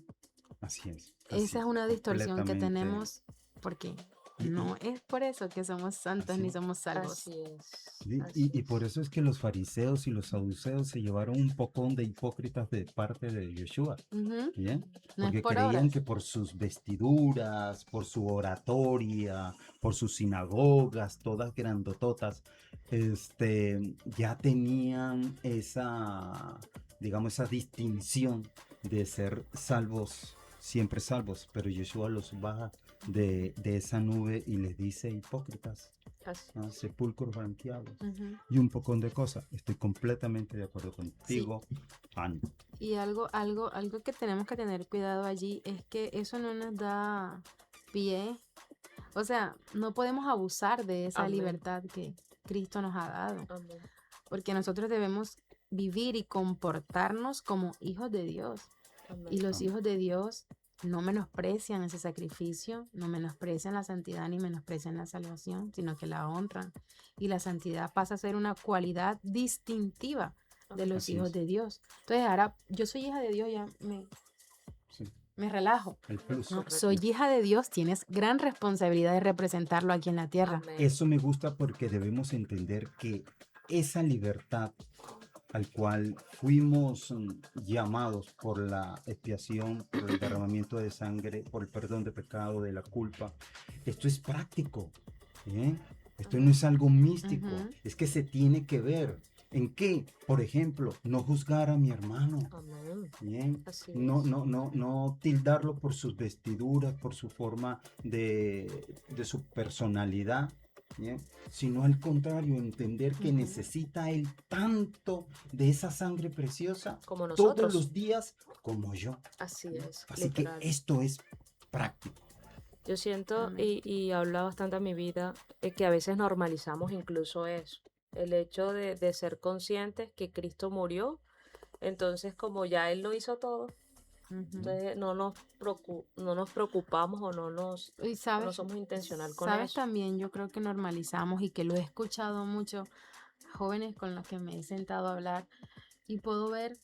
Así es. Esa es una distorsión que completamente. tenemos porque Y- no es por eso que somos santos Así ni es. somos salvos. Así es. Y, así y por eso es que los fariseos y los saduceos se llevaron un poco de hipócritas de parte de Yeshua. Ujú. ¿Bien? No es Porque por creían obras. que por sus vestiduras, por su oratoria, por sus sinagogas, todas grandototas, ya tenían esa, digamos, esa distinción de ser salvos, siempre salvos. Pero Yeshua los baja de esa nube y les dice hipócritas, Así. ¿no? Sepulcros blanqueados Ujú. y un poco de cosas. Estoy completamente de acuerdo contigo, Ana. Y algo que tenemos que tener cuidado allí es que eso no nos da pie. O sea, no podemos abusar de esa Amén. libertad que Cristo nos ha dado, Amén. porque nosotros debemos vivir y comportarnos como hijos de Dios. Amén. Y los Amén. hijos de Dios no menosprecian ese sacrificio, no menosprecian la santidad ni menosprecian la salvación, sino que la honran. Y la santidad pasa a ser una cualidad distintiva de los Así hijos es. de Dios. Entonces, ahora yo soy hija de Dios, ya Sí, me relajo. el plus. ¿No? Correcto. Soy hija de Dios, tienes gran responsabilidad de representarlo aquí en la tierra. Amén. Eso me gusta porque debemos entender que esa libertad al cual fuimos llamados por la expiación, por el derramamiento de sangre, por el perdón de pecado, de la culpa, esto es práctico. ¿Bien? Esto no es algo místico, Ujú. es que se tiene que ver. ¿En qué? Por ejemplo, no juzgar a mi hermano. Amén. Bien, Así no, es. no tildarlo por sus vestiduras, por su forma de su personalidad, bien, sino al contrario, entender que Ujú. necesita él tanto de esa sangre preciosa Como todos nosotros. los días como yo. Así es. Así que Literal. esto es práctico. Yo siento, Amén. y habla bastante a mi vida, que a veces normalizamos incluso eso. El hecho de ser conscientes que Cristo murió, entonces como ya Él lo hizo todo, Ujú. Entonces no nos preocupamos o Y no sabes, somos intencional con sabes eso. también, yo creo que normalizamos y que lo he escuchado mucho, jóvenes con los que me he sentado a hablar y puedo ver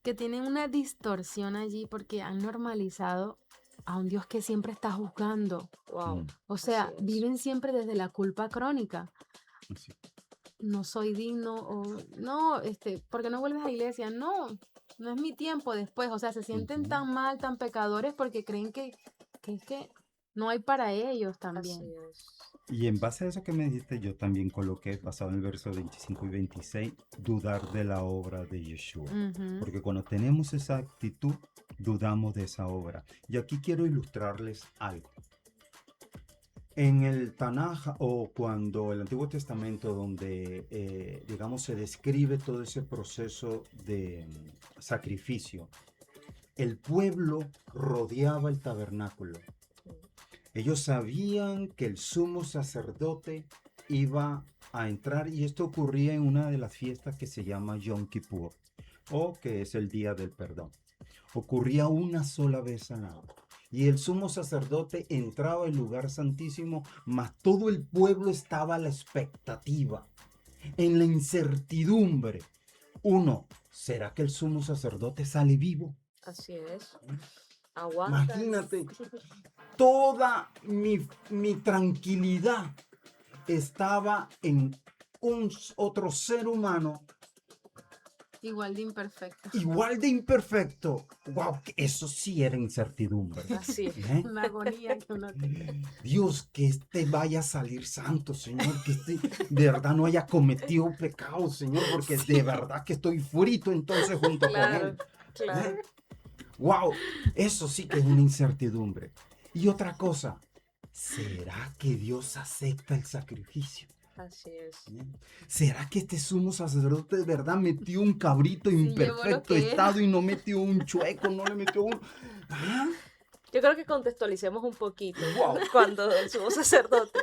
que tienen una distorsión allí porque han normalizado a un Dios que siempre está juzgando. Wow, Mm, O así sea, es. viven siempre desde la culpa crónica. sí. No soy digno o no, ¿por qué no vuelves a la iglesia? No, no es mi tiempo después. O sea, se sienten Ujú. tan mal, tan pecadores porque creen que es que no hay para ellos Así también. es. Y en base a eso que me dijiste, yo también coloqué, basado en el verso 25 y 26, dudar de la obra de Yeshua. Ujú. Porque cuando tenemos esa actitud, dudamos de esa obra. Y aquí quiero ilustrarles algo. En el Tanaj o cuando el Antiguo Testamento, donde digamos se describe todo ese proceso de sacrificio, el pueblo rodeaba el tabernáculo. Ellos sabían que el sumo sacerdote iba a entrar y esto ocurría en una de las fiestas que se llama Yom Kippur o que es el Día del Perdón. Ocurría una sola vez al año. Y el sumo sacerdote entraba al lugar santísimo, mas todo el pueblo estaba a la expectativa, en la incertidumbre. Uno, ¿será que el sumo sacerdote sale vivo? Así es. Aguantan. Imagínate, toda mi tranquilidad estaba en otro ser humano Igual de imperfecto. igual de imperfecto. Wow, eso sí era incertidumbre. Así es. ¿Eh? Una agonía que uno tenía. Dios, que este vaya a salir santo, Señor, que este de verdad no haya cometido pecado, Señor, porque Sí, de verdad que estoy frito entonces junto con claro, él. claro. Wow, eso sí que es una incertidumbre. Y otra cosa, ¿será que Dios acepta el sacrificio? Así es. ¿Será que este sumo sacerdote de verdad metió un cabrito en Sí, llevó lo perfecto que era. estado y no metió un chueco, no le metió un... ¿Ah? Yo creo que contextualicemos un poquito. Wow. Cuando el sumo sacerdote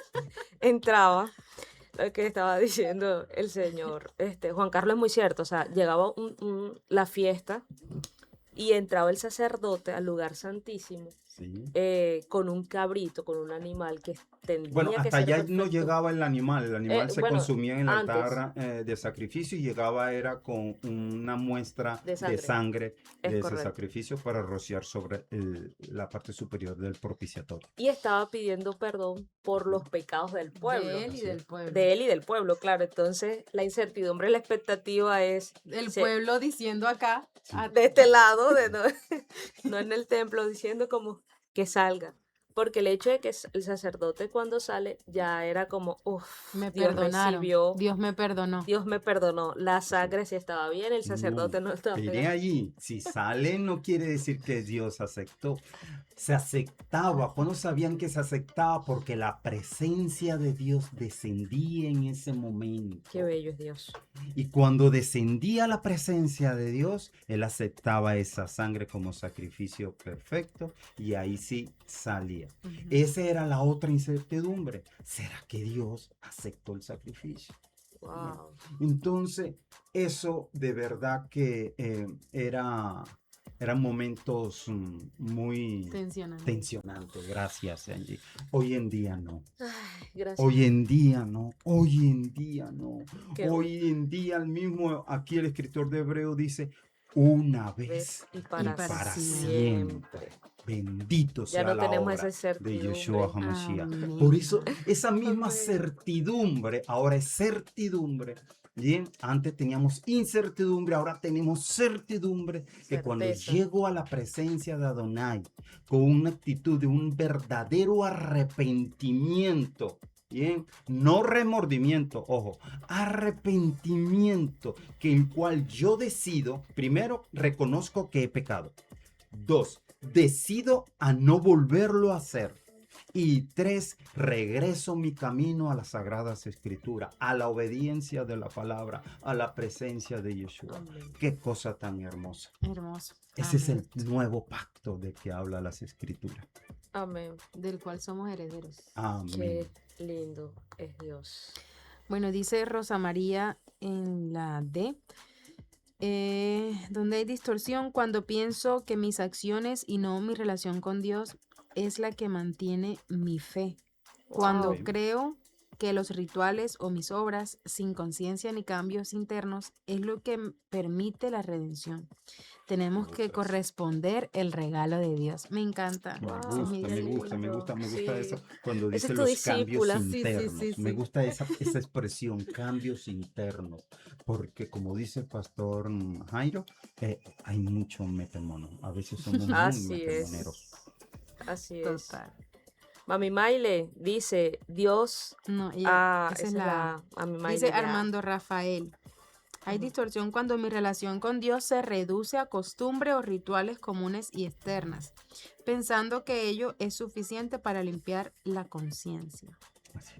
entraba, lo que estaba diciendo el señor Juan Carlos es muy cierto. O sea, llegaba la fiesta y entraba el sacerdote al lugar santísimo Sí. con un cabrito, con un animal que Bueno, tenía que hasta ser allá no perfecto. llegaba el animal se Bueno, consumía en el antes altar de sacrificio y llegaba era con una muestra de de sangre, sangre es de ese correcto. sacrificio para rociar sobre la parte superior del propiciatorio. Y estaba pidiendo perdón por los pecados del De pueblo, él y Así es. del pueblo. de él y del pueblo, claro. Entonces, la incertidumbre, la expectativa es El se- pueblo diciendo acá, Sí. de este lado, no en el templo, diciendo como que salga. Porque el hecho de que el sacerdote cuando sale ya era como, uff, me Dios perdonaron. recibió, Dios me perdonó. Dios me perdonó, la Sí. sangre sí estaba bien, el No, sacerdote no estaba espere bien. allí. Si sale no quiere decir que Dios aceptó. Se aceptaba. ¿Cuándo sabían que se aceptaba? Porque la presencia de Dios descendía en ese momento. Qué bello es Dios. Y cuando descendía la presencia de Dios, Él aceptaba esa sangre como sacrificio perfecto y ahí sí salía. Ujú. Esa era la otra incertidumbre. ¿Será que Dios aceptó el sacrificio? Wow. Entonces, eso de verdad que eran momentos muy Tensionante. tensionantes. Gracias, Angie. Hoy en día no. Ay, gracias. Hoy en día no, hoy en día no. Qué bueno. Hoy en día el mismo, aquí el escritor de Hebreo dice, una vez Y Y para para siempre. siempre. Bendito Ya sea no la tenemos obra esa de Yeshua incertidumbre. HaMashiach. amén. Por eso, esa misma Amén. certidumbre, ahora es certidumbre. Bien, antes teníamos incertidumbre, ahora tenemos certidumbre que cuando Certeza. llego a la presencia de Adonai con una actitud de un verdadero arrepentimiento, bien, no remordimiento, ojo, arrepentimiento, que en cual yo decido, primero, reconozco que he pecado. 2, decido a no volverlo a hacer. Y 3, regreso mi camino a las Sagradas Escrituras, a la obediencia de la palabra, a la presencia de Yeshua. Amén. Qué cosa tan hermosa. Hermoso. Ese es Amén. el nuevo pacto de que habla las Escrituras. Amén. Del cual somos herederos. Amén. Qué lindo es Dios. Bueno, dice Rosa María en la D. Donde hay distorsión, cuando pienso que mis acciones y no mi relación con Dios es la que mantiene mi fe. Cuando Wow. Ok. creo que los rituales o mis obras, sin conciencia ni cambios internos, es lo que permite la redención. Tenemos que Otras. corresponder el regalo de Dios. Me encanta. Me Ese es Wow, mi qué versículo. me gusta lindo. eso Sí. cuando Esa dice es tu los cambios discípula. Sí, sí, sí, internos. Me sí. gusta esa expresión, cambios internos, porque como dice el pastor Jairo, hay mucho metemono. A veces somos muy Así es. metemoneros. Así es. Total. Mami Maile dice, Dios, No, esa es esa es la... la Mami Dice Maile ya. Armando Rafael. Hay Ujú. distorsión cuando mi relación con Dios se reduce a costumbre o rituales comunes y externas, pensando que ello es suficiente para limpiar la conciencia. Así.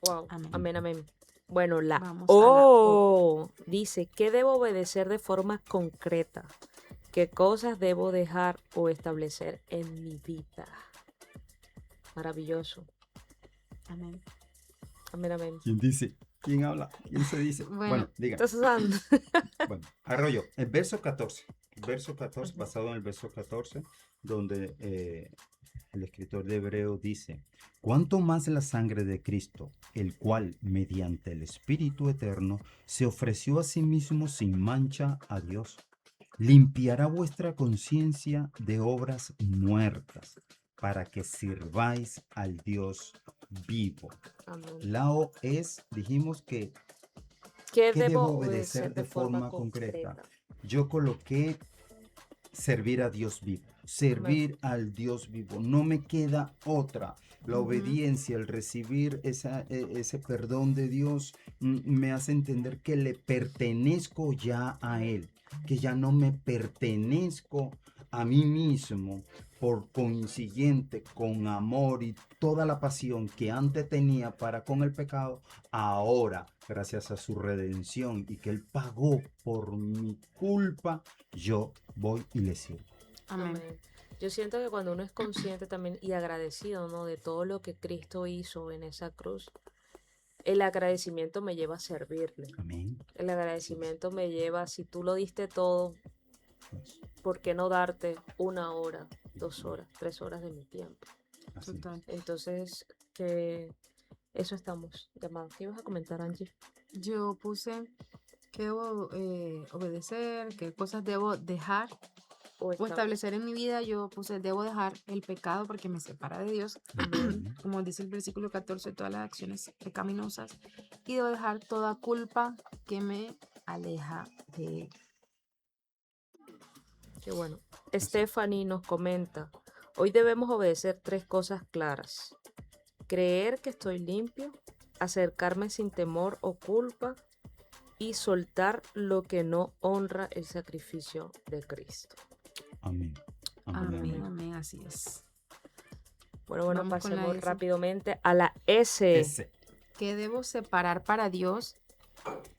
Wow, Amén. amén, amén. Bueno, la Vamos a la O. O dice, ¿qué debo obedecer de forma concreta? ¿Qué cosas debo dejar o establecer en mi vida? Maravilloso. Amén. Amén, amén. ¿Quién dice? ¿Quién habla? ¿Quién se dice? Bueno, Bueno, diga. Estás usando. Bueno, arroyo. El verso 14. Verso 14, Ujú. basado en el verso 14, donde el escritor de Hebreo dice, cuanto más la sangre de Cristo, el cual, mediante el Espíritu Eterno, se ofreció a sí mismo sin mancha a Dios, limpiará vuestra conciencia de obras muertas, para que sirváis al Dios vivo. Amén. La O es, dijimos que, ¿Qué ¿qué debo debo obedecer obedecer de de forma forma concreta? concreta? Yo coloqué servir a Dios vivo, Amén. servir al Dios vivo. No me queda otra. La Ujú. obediencia, el recibir ese perdón de Dios, me hace entender que le pertenezco ya a Él, que ya no me pertenezco a mí mismo. Por consiguiente, con amor y toda la pasión que antes tenía para con el pecado, ahora, gracias a su redención y que Él pagó por mi culpa, yo voy y le sirvo. Amén. Amén. Yo siento que cuando uno es consciente también y agradecido, ¿no? De todo lo que Cristo hizo en esa cruz, el agradecimiento me lleva a servirle. Amén. El Así es. agradecimiento me lleva, si tú lo diste todo, Pues, ¿por qué no darte 1 hora, 2 horas, 3 horas de mi tiempo? así es. Total. Entonces, que eso estamos llamados. ¿Qué ibas a comentar, Angie? Yo puse qué debo obedecer, qué cosas debo dejar O o esta establecer en mi vida. Yo puse debo dejar el pecado porque me separa de Dios. Amén. Ujú. Como dice el versículo 14, todas las acciones pecaminosas. Y debo dejar toda culpa que me aleja de Él. Qué bueno. Así. Stephanie nos comenta, hoy debemos obedecer 3 cosas claras. Creer que estoy limpio, acercarme sin temor o culpa y soltar lo que no honra el sacrificio de Cristo. Amén. Amén. Amén, Amén. amén, así es. Bueno, Vamos con la pasemos S. rápidamente a la S. Ese. ¿Qué debo separar para Dios?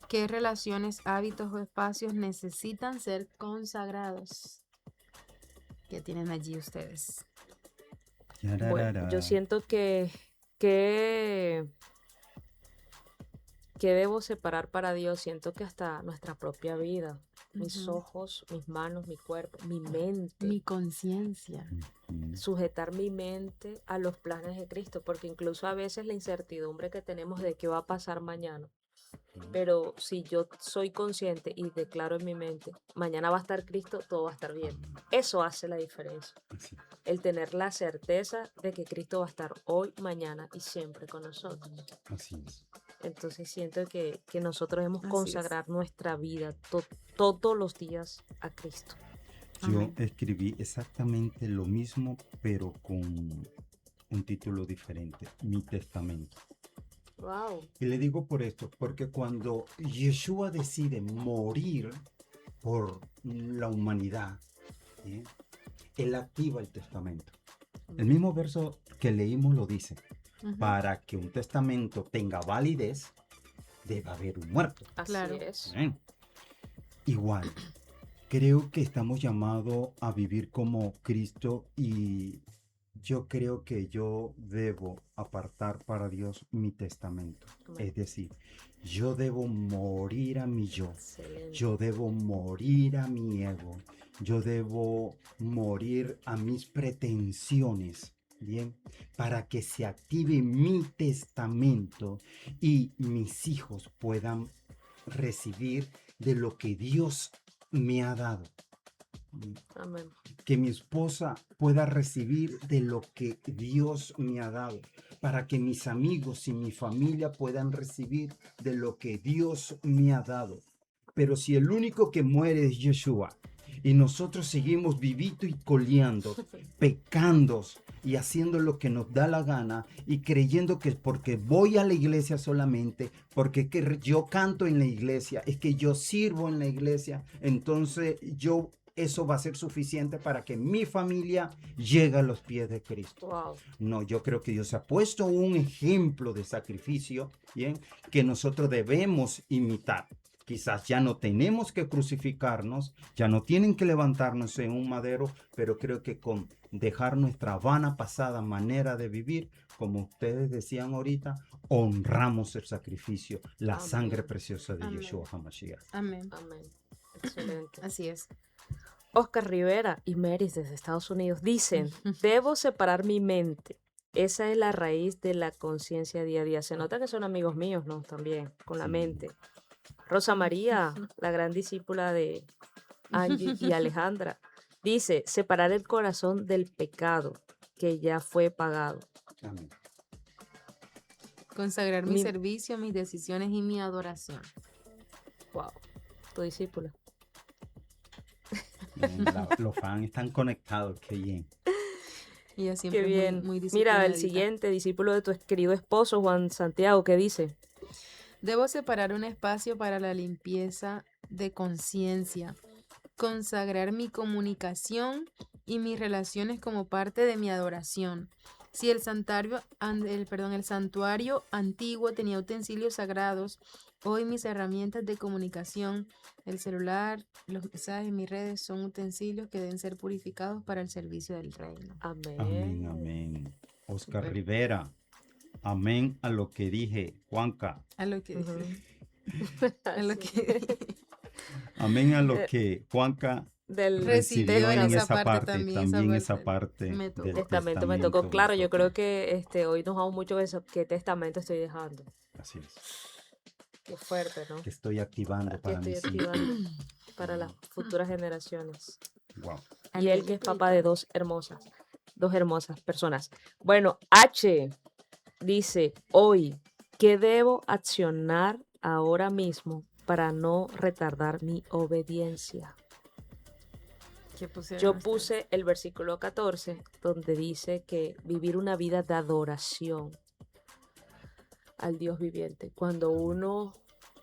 ¿Qué relaciones, hábitos o espacios necesitan ser consagrados? ¿Qué tienen allí ustedes? Bueno, yo Yararara. siento que debo separar para Dios. Siento que hasta nuestra propia vida, mis Ujú. ojos, mis manos, mi cuerpo, mi Mi mente, conciencia. Ujú. sujetar mi mente a los planes de Cristo, porque incluso a veces la incertidumbre que tenemos de qué va a pasar mañana. Pero si yo soy consciente y declaro en mi mente, mañana va a estar Cristo, todo va a estar bien. Amén. Eso hace la diferencia. Así. El tener la certeza de que Cristo va a estar hoy, mañana y siempre con nosotros. Así es. Entonces siento que nosotros debemos Así es. consagrar nuestra vida todos los días a Cristo. Yo Amén. escribí exactamente lo mismo, pero con un título diferente, Mi Testamento. Wow. Y le digo por esto, porque cuando Yeshua decide morir por la humanidad, ¿sí? Él activa el testamento. El mismo verso que leímos lo dice. Ujú. Para que un testamento tenga validez, debe haber un muerto. Así Claro. es. ¿Eh? Igual, creo que estamos llamados a vivir como Cristo y yo creo que yo debo apartar para Dios mi testamento. Amén. Es decir, yo debo morir a mi yo. Excelente. Yo debo morir a mi ego. Yo debo morir a mis pretensiones. Bien, para que se active mi testamento y mis hijos puedan recibir de lo que Dios me ha dado. Amén. Que mi esposa pueda recibir de lo que Dios me ha dado, para que mis amigos y mi familia puedan recibir de lo que Dios me ha dado. Pero si el único que muere es Yeshua y nosotros seguimos vivito y coleando, pecando y haciendo lo que nos da la gana y creyendo que porque voy a la iglesia solamente, porque que yo canto en la iglesia, es que yo sirvo en la iglesia, entonces eso va a ser suficiente para que mi familia llegue a los pies de Cristo. Wow. No, yo creo que Dios ha puesto un ejemplo de sacrificio, ¿bien? Que nosotros debemos imitar. Quizás ya no tenemos que crucificarnos, ya no tienen que levantarnos en un madero, pero creo que con dejar nuestra vana pasada manera de vivir, como ustedes decían ahorita, honramos el sacrificio, la Amén. sangre preciosa de Amén. Yeshua HaMashiach. Amén. Amén. Excelente. Así es. Oscar Rivera y Meris desde Estados Unidos dicen, debo separar mi mente. Esa es la raíz de la conciencia día a día. Se nota que son amigos míos, ¿no? También, con la Sí. mente. Rosa María, la gran discípula de Angie y Alejandra, dice, separar el corazón del pecado que ya fue pagado. Amén. Consagrar mi Mi- servicio, mis decisiones y mi adoración. Wow, tu discípula. Bien, los fans están conectados, qué bien. Ella siempre Qué es bien. muy Mira, el disciplinadita. siguiente discípulo de tu querido esposo, Juan Santiago, ¿qué dice? Debo separar un espacio para la limpieza de conciencia, consagrar mi comunicación y mis relaciones como parte de mi adoración. Si el el santuario antiguo tenía utensilios sagrados, hoy mis herramientas de comunicación, el celular, los mensajes, mis redes son utensilios que deben ser purificados para el servicio del reino. Amén. Amén, amén. Oscar Súper. Rivera, amén a lo que dije, Juanca. A lo que Ujú. dije. A lo Sí. que dije. Amén a lo Eh, que Juanca Del recibió en en esa esa parte parte, también, también esa esa parte me tocó. del testamento me tocó. testamento Claro, me yo tocó. creo que hoy nos vamos mucho de eso. ¿Qué testamento estoy dejando? Así es, Qué fuerte, ¿no? que estoy activando Que para estoy mis hijos. activando para las futuras generaciones. Wow. Y él que es papá de dos hermosas personas. Bueno, H dice, hoy, ¿qué debo accionar ahora mismo para no retardar mi obediencia? ¿Qué pusieron Yo ustedes? puse el versículo 14, donde dice que vivir una vida de adoración al Dios viviente. Cuando uno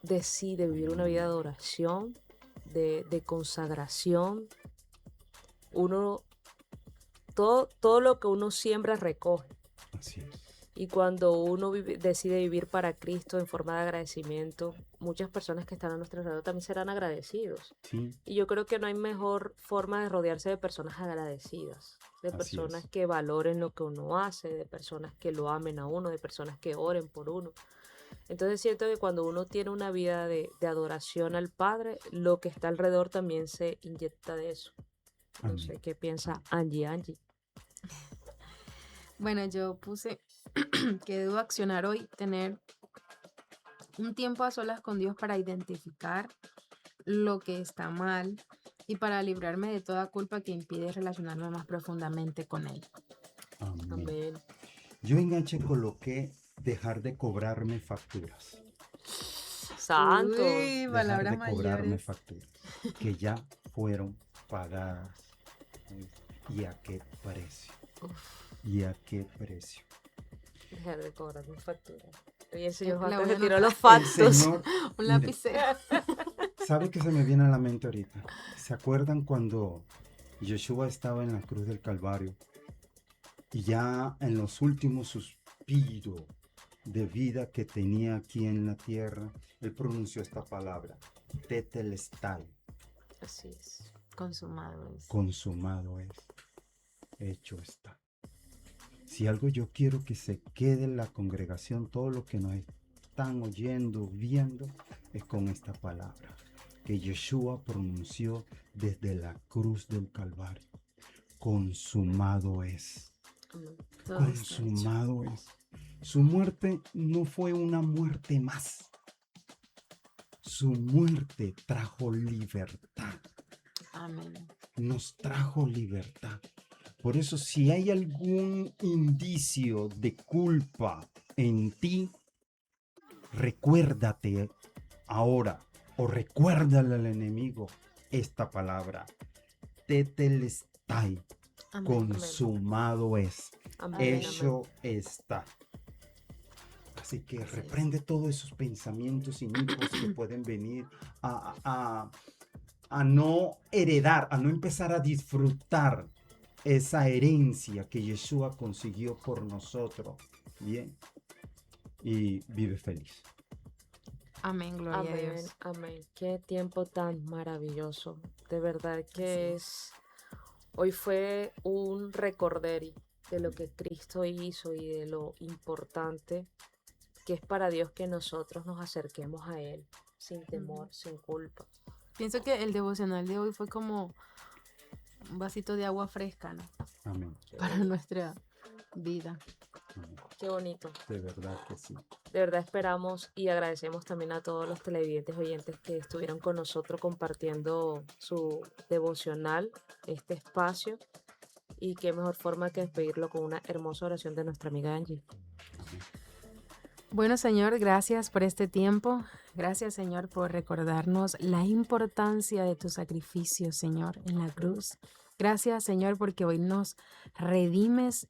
decide vivir una vida de adoración, de consagración, uno, todo lo que uno siembra recoge. Así es. Y cuando uno decide vivir para Cristo en forma de agradecimiento, muchas personas que están a nuestro alrededor también serán agradecidos. Sí, Y yo creo que no hay mejor forma de rodearse de personas agradecidas, de Así personas es. que valoren lo que uno hace, de personas que lo amen a uno, de personas que oren por uno. Entonces siento que cuando uno tiene una vida de adoración al Padre, lo que está alrededor también se inyecta de eso. No amén. sé qué piensa Angie. Bueno, yo puse que debo accionar hoy, tener un tiempo a solas con Dios para identificar lo que está mal y para librarme de toda culpa que impide relacionarme más profundamente con Él. Amén. Amén. Yo en H coloqué dejar de cobrarme facturas. Santo. Uy, Dejar palabras de cobrarme mayores. facturas que ya fueron pagadas. ¿Y a qué precio? ¿Y a qué precio? Dejar de cobrar mi factura. Oye, el señor La Juan voy se a tiró anotar. los El factos. Señor, Un mire, lapicero. ¿sabe qué se me viene a la mente ahorita? ¿Se acuerdan cuando Yeshua estaba en la cruz del Calvario y ya en los últimos suspiros de vida que tenía aquí en la tierra, él pronunció esta palabra, tetelestai, Así es. Consumado es. consumado es, hecho está. Si algo yo quiero que se quede en la congregación, todo lo que nos están oyendo, viendo, es con esta palabra que Yeshua pronunció desde la cruz del Calvario. Consumado es. Amén. Todo está hecho. Consumado es. Su muerte no fue una muerte más. Su muerte trajo libertad. Amén. Nos trajo libertad. Por eso, si hay algún indicio de culpa en ti, recuérdate ahora o recuérdale al enemigo esta palabra. Tetelestai, Amén. consumado es, Amén. hecho está. Así que reprende todos esos pensamientos inicuos que pueden venir a no heredar, a no empezar a disfrutar esa herencia que Yeshua consiguió por nosotros. Bien. Y vive feliz. Amén, gloria a Amén, Dios. amén. Qué tiempo tan maravilloso. De verdad que hoy fue un recorderi de lo que Cristo hizo y de lo importante que es para Dios que nosotros nos acerquemos a Él sin temor, sin culpa. Pienso que el devocional de hoy fue como un vasito de agua fresca, ¿no? Amén. Para nuestra vida. Amén. Qué bonito. De verdad que sí. De verdad esperamos y agradecemos también a todos los televidentes oyentes que estuvieron con nosotros compartiendo su devocional, este espacio. Y qué mejor forma que despedirlo con una hermosa oración de nuestra amiga Angie. Bueno, Señor, gracias por este tiempo. Gracias, Señor, por recordarnos la importancia de tu sacrificio, Señor, en la cruz. Gracias, Señor, porque hoy nos redimes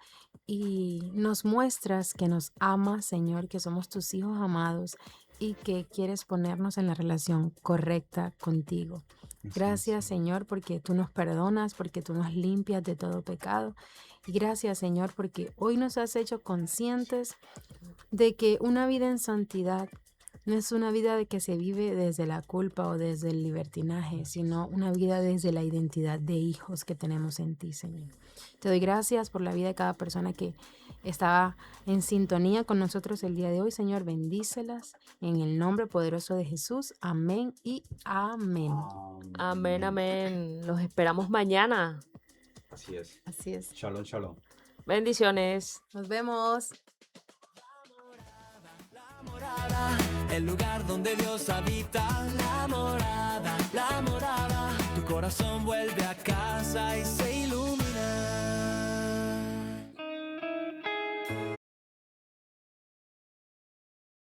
y nos muestras que nos amas, Señor, que somos tus hijos amados y que quieres ponernos en la relación correcta contigo. Gracias, Señor, porque tú nos perdonas, porque tú nos limpias de todo pecado. Y gracias, Señor, porque hoy nos has hecho conscientes de que una vida en santidad no es una vida de que se vive desde la culpa o desde el libertinaje, sino una vida desde la identidad de hijos que tenemos en ti, Señor. Te doy gracias por la vida de cada persona que estaba en sintonía con nosotros el día de hoy, Señor. Bendícelas en el nombre poderoso de Jesús. Amén y amén. Amén, amén. Los esperamos mañana. Así es. Así es. Shalom, shalom. Bendiciones. Nos vemos. El lugar donde Dios habita, la morada, tu corazón vuelve a casa y se ilumina.